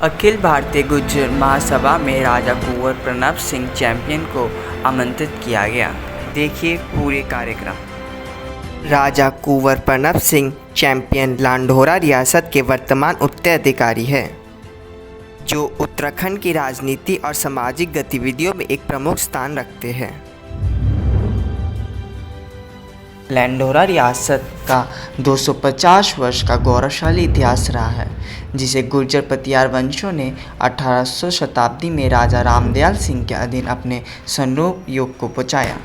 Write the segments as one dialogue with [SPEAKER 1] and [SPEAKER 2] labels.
[SPEAKER 1] अखिल भारतीय गुर्जर महासभा में राजा कुंवर प्रणब सिंह चैंपियन को आमंत्रित किया गया। देखिए पूरे कार्यक्रम। राजा कुंवर प्रणब सिंह चैंपियन लांढौरा रियासत के वर्तमान उत्तराधिकारी हैं, जो उत्तराखंड की राजनीति और सामाजिक गतिविधियों में एक प्रमुख स्थान रखते हैं। लांढौरा रियासत का 250 वर्ष का गौरवशाली इतिहास रहा है, जिसे गुर्जर पतियार वंशों ने 1800 शताब्दी में राजा रामदयाल सिंह के अधीन अपने स्वरूप युग को पहुँचाया।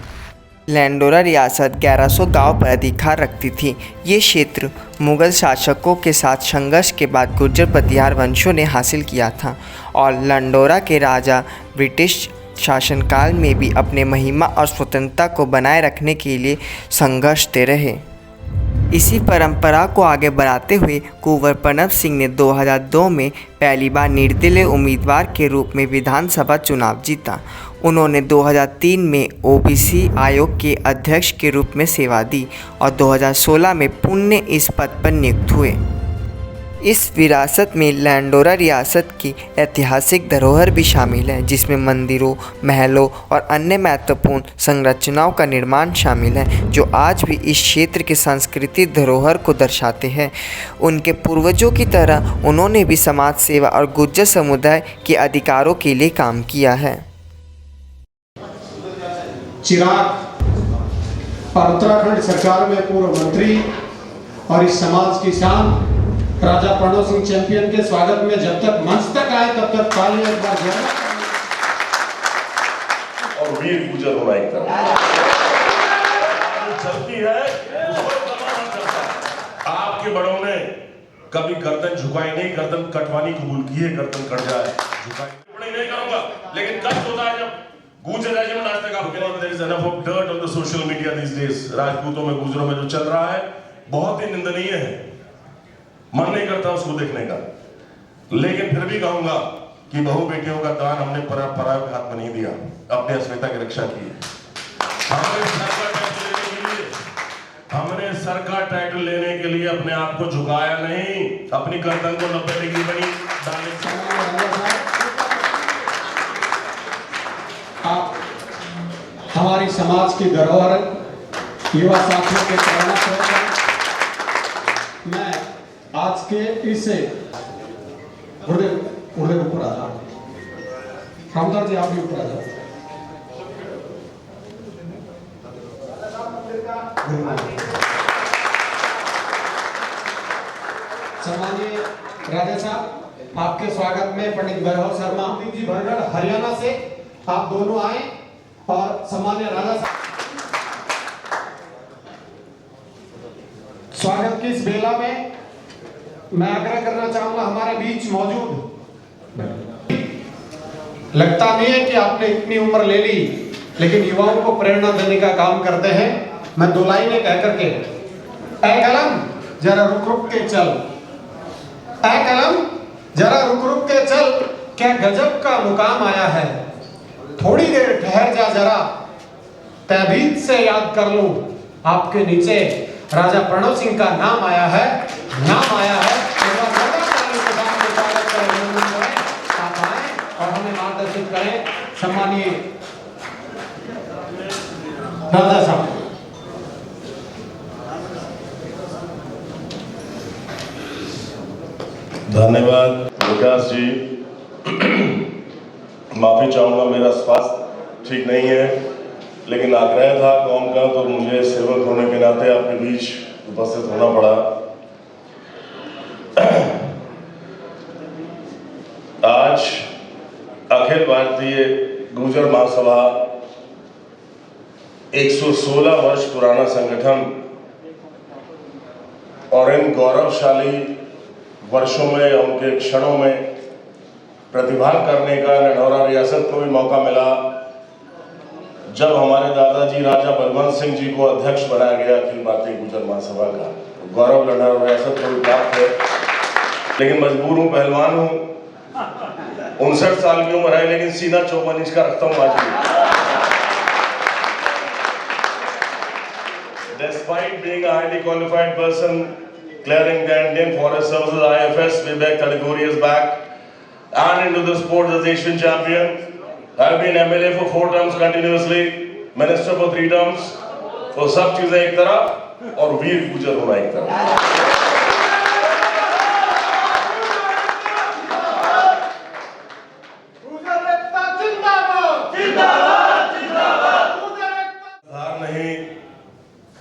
[SPEAKER 1] लांढौरा रियासत 1100 गांव पर अधिकार रखती थी। ये क्षेत्र मुग़ल शासकों के साथ संघर्ष के बाद गुर्जर पतियार वंशों ने हासिल किया था और लांढौरा के राजा ब्रिटिश शासनकाल में भी अपने महिमा और स्वतंत्रता को बनाए रखने के लिए संघर्षते रहे। इसी परंपरा को आगे बढ़ाते हुए कुंवर प्रणब सिंह ने 2002 में पहली बार निर्दलीय उम्मीदवार के रूप में विधानसभा चुनाव जीता। उन्होंने 2003 में ओबीसी आयोग के अध्यक्ष के रूप में सेवा दी और 2016 में पुनः इस पद पर नियुक्त हुए। इस विरासत में लांढौरा रियासत की ऐतिहासिक धरोहर भी शामिल है, जिसमें मंदिरों, महलों और अन्य महत्वपूर्ण संरचनाओं का निर्माण शामिल है, जो आज भी इस क्षेत्र की सांस्कृतिक धरोहर को दर्शाते हैं। उनके पूर्वजों की तरह उन्होंने भी समाज सेवा और गुर्जर समुदाय के अधिकारों के लिए काम किया है।
[SPEAKER 2] चिराग और उत्तराखंड सरकार में पूर्व मंत्री और इस समाज की शान राजा प्रणब सिंह चैंपियन के स्वागत में जब तक मंच तक आए तब तक ताली एक बार जोरदार
[SPEAKER 3] और वीर गुर्जर होना एक तरफ चलती है, उसको जमाना चलता है। आपके बड़ों ने कभी गर्दन झुकाई नहीं, गर्दन कटवानी कबूल की है, गर्दन कट जाए झुकाई नहीं करूंगा, लेकिन कष्ट होता है जब गुर्जर रेजिमेंट आज तक आपके लिए there is enough of dirt on the social media these days। राजपूतों में, गुर्जरों में जो चल रहा है बहुत ही निंदनीय है, मन नहीं करता उसको देखने का। लेकिन फिर भी कहूंगा कि बहु बेटियों का दान हमने परंपरा के हाथ में नहीं दिया, अपने अस्मिता की रक्षा की। हमने सर का टाइटल लेने के लिए अपने आप को झुकाया नहीं, अपनी गर्दन को 90 डिग्री बनी डालने।
[SPEAKER 2] आप हमारी समाज की धरोहर, युवा साथियों के प्रेरणा स्रोत हैं। मैं आज के इस उड़े ऊपर आ जाओ, रामदास जी आप भी ऊपर आ जाओ। सम्मानीय राजा साहब, आपके स्वागत में पंडित वैभव शर्मा जी बरगढ़ हरियाणा से आप दोनों आए और सम्मानीय राजा साहब स्वागत की इस बेला में मैं आग्रह करना चाहूंगा, हमारे बीच मौजूद लगता नहीं है कि आपने इतनी उम्र ले ली, लेकिन युवाओं को प्रेरणा देने का काम करते हैं। मैं दो लाइनें कह करके, ऐ कलम जरा रुक रुक के चल, ऐ कलम जरा रुक रुक के चल, क्या गजब का मुकाम आया है, थोड़ी देर ठहर जा जरा, तहबीत से याद कर लूं, आपके नीचे राजा प्रणब सिंह का नाम आया है, नाम आया है। आप आए और हमें मार्गदर्शित करें। सम्मानीय राजा साहब,
[SPEAKER 3] धन्यवाद विकास जी। माफी चाहूंगा, मेरा स्वास्थ्य ठीक नहीं है, लेकिन आग्रह था कौम का, तो मुझे सेवक होने के नाते आपके बीच उपस्थित होना पड़ा। आज अखिल भारतीय गुर्जर महासभा 116 वर्ष पुराना संगठन और इन गौरवशाली वर्षों में, उनके क्षणों में प्रतिभाग करने का लांढौरा रियासत को भी मौका मिला, जब हमारे दादाजी राजा बलवंत सिंह जी को अध्यक्ष बनाया गया अखिल भारतीय गुर्जर महासभा का। गौरव लांढौरा रियासत को भी प्राप्त है, लेकिन मजबूर हूँ, पहलवान हूँ, 59 साल की उम्र है, लेकिन सीना 54 इंच का रखता हूँ आज भी। Despite being a highly qualified person, clearing the Indian Forest Services IFS way back 34 years back, and into the sports as Asian champion. I've been MLA for 4 terms continuously, Minister for 3 terms. तो सब चीजें एक तरफ और वीर गुजर होना एक तरफ।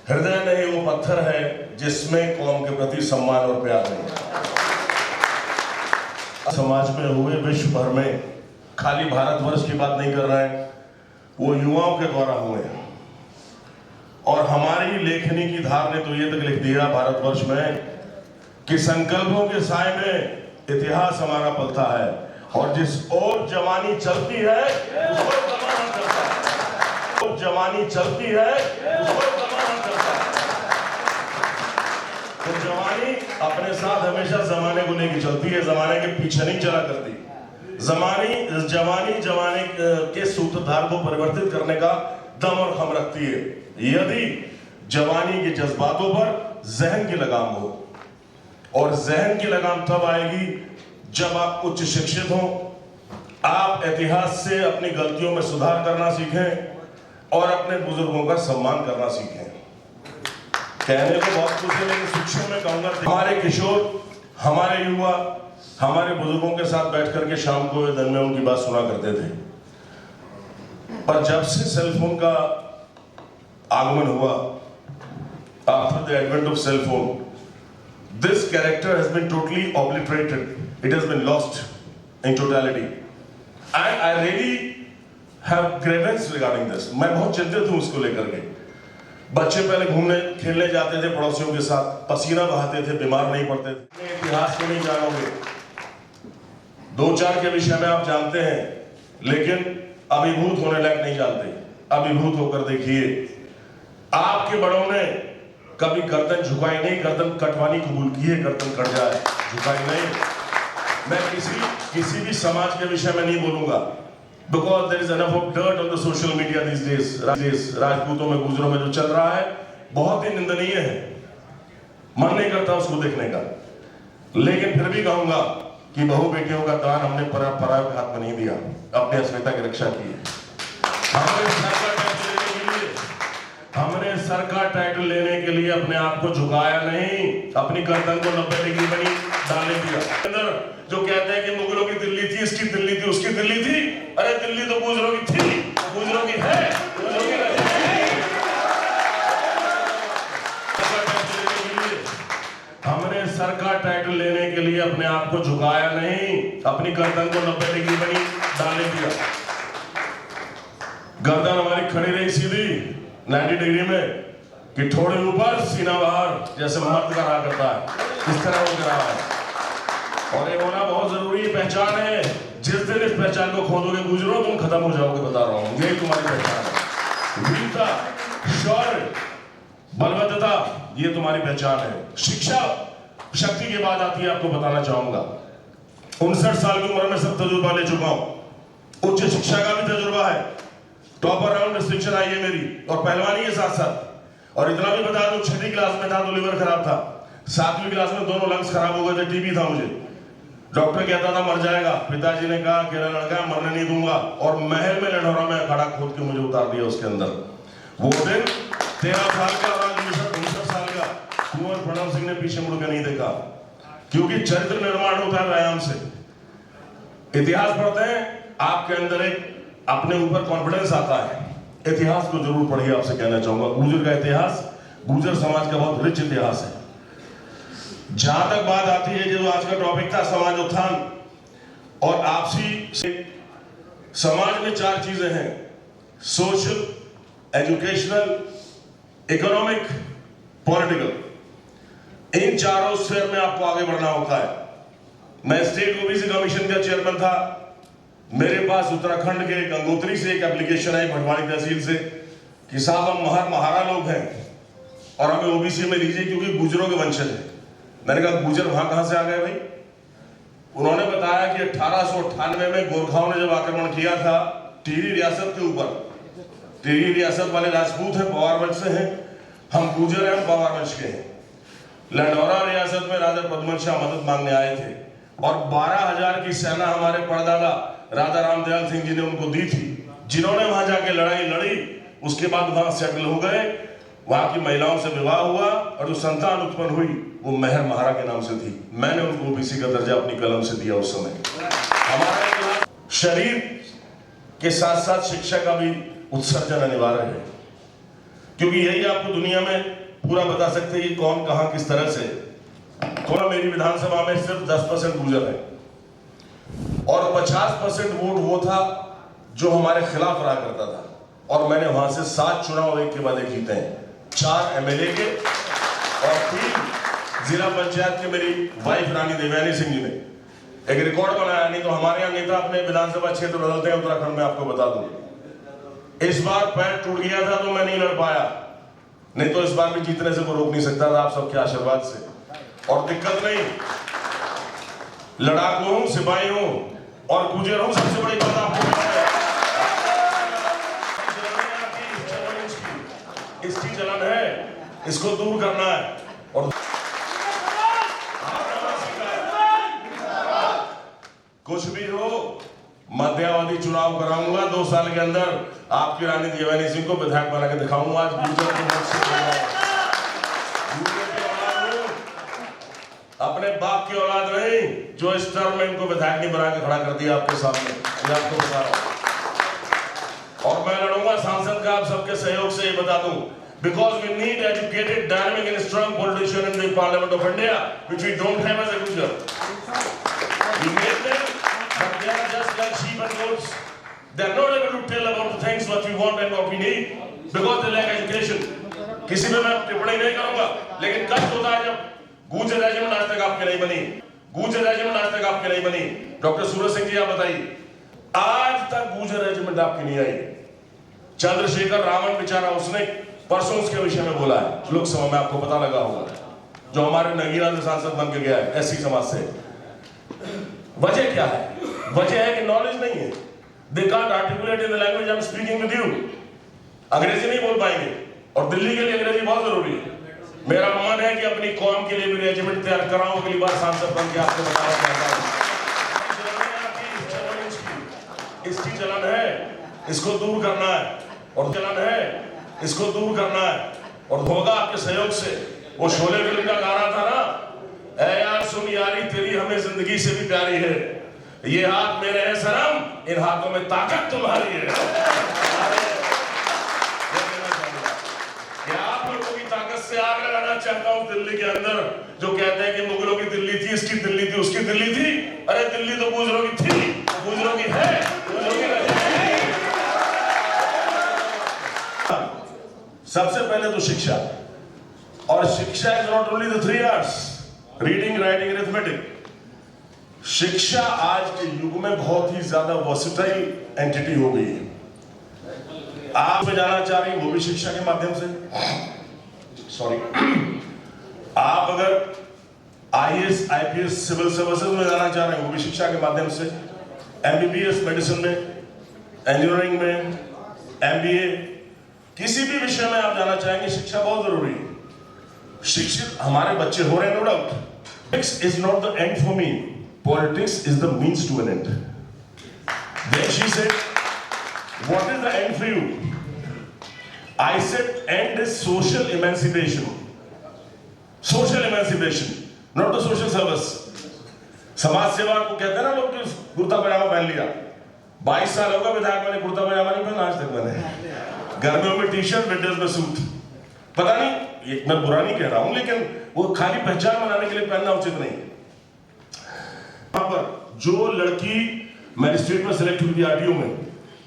[SPEAKER 3] हृदय नहीं वो पत्थर है जिसमें कौम के प्रति सम्मान और प्यार नहीं है। समाज में हुए विश्व भर में, खाली भारतवर्ष की बात नहीं कर रहे हैं, वो युवाओं के द्वारा हुए हैं। और हमारी लेखनी की धार ने तो ये तक लिख दिया भारतवर्ष में कि संकल्पों के साए में इतिहास हमारा पलता है, और जिस ओर जवानी चलती है उस ओर जमाना चलता है। जवानी चलती है उस ओर जमाना चलता है। तो जवानी अपने साथ हमेशा जमाने को लेकर चलती है, जमाने के पीछे नहीं चला करती। जवानी के सूत्रधार को परिवर्तित करने का दम और खम रखती है, यदि जवानी के जज्बातों पर जहन की लगाम हो। और जहन की लगाम तब आएगी जब आप उच्च शिक्षित हो, आप इतिहास से अपनी गलतियों में सुधार करना सीखें और अपने बुजुर्गों का सम्मान करना सीखें। कहने को बहुत कुछ है, लेकिन शिक्षा में कहूंगा, हमारे किशोर, हमारे युवा हमारे बुजुर्गों के साथ बैठ करके शाम को दिन में उनकी बात सुना करते थे। पर जब से सेलफोन का आगमन हुआ, after the advent of cellphone, this character has been totally obliterated. It has been lost in totality. And I really have grievance regarding this. मैं बहुत चिंतित हूँ इसको लेकर के। बच्चे पहले घूमने खेलने जाते थे पड़ोसियों के साथ, पसीना बहाते थे, बीमार नहीं पड़ते थे। इतिहास को नहीं जानोगे, 2-4 के विषय में आप जानते हैं, लेकिन अभिभूत होने लायक नहीं जानते। अभिभूत होकर देखिए, आपके बड़ों ने कभी गर्दन झुकाई नहीं, गर्दन कटवानी कबूल की है, गर्दन कट जाए, झुकाई नहीं। मैं किसी भी समाज के विषय में नहीं बोलूंगा, because there is enough of dirt on the social media these days. राजपूतों में, गुजरों में जो चल रहा है बहुत ही निंदनीय है, मन नहीं करता उसको देखने का। लेकिन फिर भी कहूंगा कि बहू बेटियों का दान हमने पराये के हाथ में नहीं दिया, अपने अस्मिता की रक्षा की है। हमने सर का टाइटल लेने के लिए अपने आप को झुकाया नहीं, अपनी गर्दन को 90 डिग्री बनी डालने दिया। अंदर जो कहते हैं कि मुगलों की दिल्ली थी, इसकी दिल्ली थी, उसकी दिल्ली थी, अरे दिल्ली तो गुजरों की थी, गुजरों की है, गुजरों की नहीं। हमने सर का टाइटल लेने के लिए अपने आप को झुकाया नहीं, अपनी गर्दन को 90 डिग्री बनी डालने दिया। गर्दन हमारी खड़ी रही सीधी 90 डिग्री में, कि थोड़े ऊपर सीना बाहर, जैसे मर्द का रहा करता है, इस तरह हो रहा है। और ये होना बहुत जरूरी पहचान है। जिस दिन इस पहचान को खोदोगे गुजरो, तुम खत्म हो जाओगे, बता रहा हूं। यही तुम्हारी पहचान है। वीरता, शौर्य, बलवत्ता, ये तुम्हारी पहचान है। शिक्षा शक्ति के बाद आती है, आपको बताना चाहूंगा। 59 साल की उम्र में सब तजुर्बा ले चुका हूं, उच्च शिक्षा का भी तजुर्बा है, टॉपर राउंड डिस्ट्रिक्शन आई है मेरी, और पहलवानी के साथ साथ। और इतना भी बता दूं, 6वीं क्लास में था तो लिवर खराब था, 7वीं क्लास में दोनों लंग्स खराब हो गए थे, टीबी था मुझे। डॉक्टर कहता था मर जाएगा, पिताजी ने कहा अकेला लड़का मरने नहीं दूंगा, और महल में लड़ौरा में खड़ा खोद के मुझे उतार दिया उसके अंदर। वो दिन 13 साल का और 59 साल का कुंवर प्रणव सिंह ने पीछे मुड़ के नहीं देखा, क्योंकि चरित्र निर्माण होता है व्यायाम से। इतिहास पढ़ते हैं, आपके अंदर एक अपने ऊपर कॉन्फिडेंस आता है। इतिहास को जरूर पढ़िए, आपसे कहना चाहूंगा। गुर्जर का इतिहास, गुर्जर समाज का बहुत रिच इतिहास है। जहां तक बात आती है, जो आज का टॉपिक था समाज उत्थान और आपसी, समाज में 4 चीजें हैं, सोशल, एजुकेशनल, इकोनॉमिक, पॉलिटिकल। इन चारों स्फीयर में आपको आगे बढ़ना होता है। मैं स्टेट ओबीसी कमीशन का चेयरमैन था, मेरे पास उत्तराखंड के गंगोत्री से एक एप्लीकेशन आई, भटवाड़ी तहसील से, कि साहब हम महारा लोग हैं और हमें ओबीसी में लीजिए क्योंकि गुजरों के वंशज है। मैंने कहा गुजर वहां कहां से आ गए भाई? उन्होंने बताया कि 1898 में गोरखाओं ने जब आक्रमण किया था टिहरी रियासत के ऊपर, टिहरी रियासत वाले राजपूत हैं, पवार वंश से हैं, हम गुजर हैं, हम पवार वंश के हैं। लंडौरा रियासत में राजा पद्मन शाह मदद मांगने आए थे और 12,000 की सेना हमारे परदादा राजा रामदयाल सिंह जी ने उनको दी थी, जिन्होंने वहां जाके लड़ाई लड़ी। उसके बाद वहां सेटल हो गए, वहां की महिलाओं से विवाह हुआ और जो संतान उत्पन्न हुई वो मेहर महारा के नाम से थी। मैंने उनको ओबीसी का दर्जा अपनी कलम से दिया उस समय। हमारा शरीर के साथ साथ शिक्षा का भी उत्सर्जन अनिवार्य है, क्योंकि यही आपको दुनिया में पूरा बता सकते हैं कि कौन कहां किस तरह से। थोड़ा मेरी विधानसभा में सिर्फ 10% गुर्जर है और 50% वोट वो था जो हमारे खिलाफ रहा करता था, और मैंने वहां से 7 चुनाव एक के बाद एक जीते हैं, 4 एमएलए के और 3 जिला पंचायत के। मेरी वाइफ रानी देवयानी सिंह जी ने एक रिकॉर्ड बनाया, नहीं तो हमारे यहाँ नेता अपने विधानसभा क्षेत्र बदलते हैं उत्तराखंड में। आपको बता दूं, इस बार पैर टूट गया था तो मैं नहीं लड़ पाया, नहीं तो इस बार भी जीतने से कोई रोक नहीं सकता था आप सबके आशीर्वाद से। और दिक्कत नहीं, लड़ाकू हूं, सिपाही हूं और गुजर हूं। सबसे बड़ी बात आपको इसकी चलन है, इसको दूर करना है। और कुछ भी हो, मध्यावधि चुनाव कराऊंगा 2 साल के अंदर, आपकी रानी देवयानी सिंह को विधायक बना के दिखाऊंगा। आज गुजर के वोट से अपने बाप की औलाद नहीं, जो इस टर्म में इनको विधायक नहीं बना के खड़ा कर दिया आपके सामने, मैं आपको बता रहा हूं। और मैं लड़ूंगा सांसद का आप सबके सहयोग से, ये बता दूं, because we need educated, dynamic and strong politician in the Parliament of India, which we don't have as a Gujar. We made them, but they are just like sheep and goats. They are not able to tell about the things what we want and what we need because they lack education. किसी में मैं टिप्पणी नहीं करूंगा, लेकिन कष्ट होता है जब गुर्जर रेजिमेंट आज तक आपके नहीं बनी, गुर्जर रेजिमेंट आज तक आपके नहीं बनी। डॉक्टर सूरज सिंह जी आप बताइए, आज तक गुर्जर रेजिमेंट आपकी नहीं आई। चंद्रशेखर रावण बेचारा, उसने परसों उसके विषय में बोला है लोकसभा में, आपको पता लगा होगा, जो हमारे नगीना से सांसद बन के गया है एससी समाज से। वजह क्या है? वजह है कि नॉलेज नहीं है। They can't articulate in the language I am speaking with you. अंग्रेजी नहीं बोल पाएंगे, और दिल्ली के लिए अंग्रेजी बहुत जरूरी है। मेरा मन है कि अपनी कौम के लिए भी रेजिमेंट तैयार कराऊं, अगली बार सांसद बन के आपको बताना चाहता हूं। इसकी चलन है, इसको दूर करना है, और चलन है, इसको दूर करना है, और होगा आपके सहयोग से। वो शोले फिल्म का गाना था ना, ऐ यार सुन यारी तेरी हमें जिंदगी से भी प्यारी है, ये हाथ मेरे हैं सनम, इन हाथों में ताकत तुम्हारी है। आप लोगों की ताकत से आग लगाना चाहता हूं दिल्ली के अंदर, जो कहते हैं कि मुगलों की दिल्ली थी, इसकी दिल्ली थी, उसकी दिल्ली थी। अरे दिल्ली तो गुजरों की थी, गुजरों की है, गुजरों की नहीं। सबसे पहले तो शिक्षा, और शिक्षा is not only the 3 R's, reading, writing, arithmetic. शिक्षा आज के युग में बहुत ही ज्यादा वर्सेटाइल एंटिटी हो गई है। आप में जाना चाह रही हैं वो भी शिक्षा के माध्यम से। सॉरी, आप अगर आईएएस, आईपीएस, सिविल सर्विसेज में जाना चाह रहे हैं वो भी शिक्षा के माध्यम से। एमबीबीएस मेडिसिन में, इंजीनियरिंग में, एमबीए, किसी भी विषय में आप जाना चाहेंगे, शिक्षा बहुत जरूरी है। शिक्षित हमारे बच्चे हो रहे हैं, no doubt. Politics is not the end for me, politics is the means to an end. Then she said, what is the end for you? I said, end is social emancipation. Social emancipation, not the social service. समाज सेवा को कहते हैं ना लोग, जो कुर्ता पजामा पहन लिया। 22 साल होगा विधायक, मैंने कुर्ता पजामा नहीं पहना आज तक। मैंने गर्मियों में टी शर्ट, विंटर्स में सूट। पता नहीं, ये मैं बुरा नहीं कह रहा हूं, लेकिन वो खाली पहचान बनाने के लिए पहनना उचित नहीं है। वहां पर जो लड़की मैजिस्ट्रेट में सिलेक्ट हुई थी, आरटीओ में,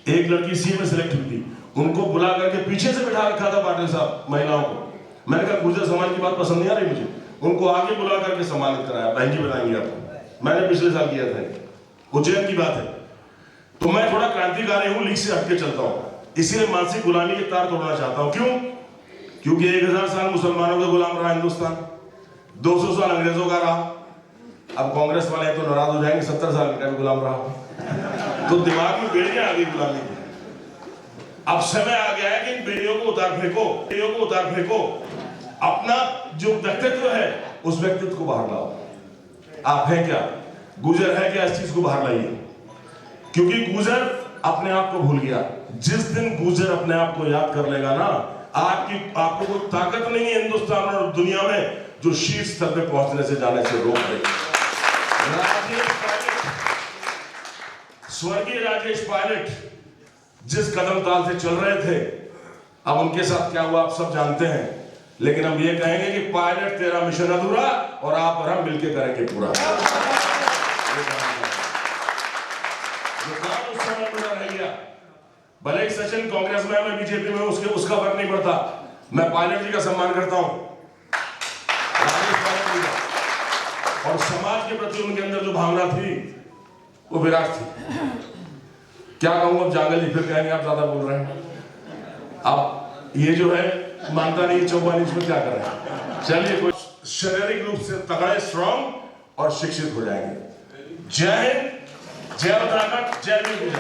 [SPEAKER 3] एक लड़की सी में सिलेक्ट हुई थी, उनको बुला करके पीछे से बिठा रखा था पाटिल साहब महिलाओं को। मैंने कहा गुर्जर समाज की बात पसंद नहीं आ रही मुझे, उनको आगे बुला करके सम्मानित कराया। बहन जी बताएंगे आपको, मैंने पिछले साल किया था, उज्जैन की बात है। तो मैं थोड़ा क्रांतिकारी हूं, लीग से हटके चलता हूं, इसीलिए मानसिक गुलामी के तार तोड़ना चाहता हूं। क्यों? क्योंकि 1000 साल मुसलमानों का गुलाम रहा हिंदुस्तान, 200 साल अंग्रेजों का रहा। अब कांग्रेस वाले तो नाराज हो जाएंगे, 70 साल का गुलाम रहा, तो दिमाग में बेड़ियां आ गई गुलामी की। अब समय आ गया है कि इन बेड़ियों को उतार फेंको, बेड़ियों को उतार फेंको। अपना जो व्यक्तित्व है उस व्यक्तित्व को बाहर लाओ। आप हैं क्या? गुजर है क्या, इस चीज को बाहर लाइए, क्योंकि गुजर अपने आप को भूल गया। जिस दिन गुजर अपने आप को याद कर लेगा ना, आपको कोई ताकत नहीं है हिंदुस्तान और दुनिया में जो शीर्ष स्तर पे पहुंचने से जाने से रोक देगी। स्वर्गीय राजेश पायलट जिस कदम ताल से चल रहे थे, अब उनके साथ क्या हुआ आप सब जानते हैं, लेकिन हम ये कहेंगे कि पायलट तेरा मिशन अधूरा और आप और हम मिलकर करेंगे पूरा। जो काम उस समय पूरा रह गया, भले ही सचिन कांग्रेस में, मैं बीजेपी में, उसका फर्क नहीं पड़ता। मैं पायलट जी का सम्मान करता हूं, और समाज के प्रति उनके अंदर जो भावना थी वो विराट थी। क्या कहूं अब, जांगल जी फिर कहेंगे आप ज्यादा बोल रहे हैं। अब ये जो है मानता नहीं, 54 इंच में क्या कर रहे हैं। चलिए, कोई शारीरिक रूप से तगड़े, स्ट्रॉन्ग और शिक्षित हो जाएंगे। जय हिंद, जय उत्तराखंड, जय वीर।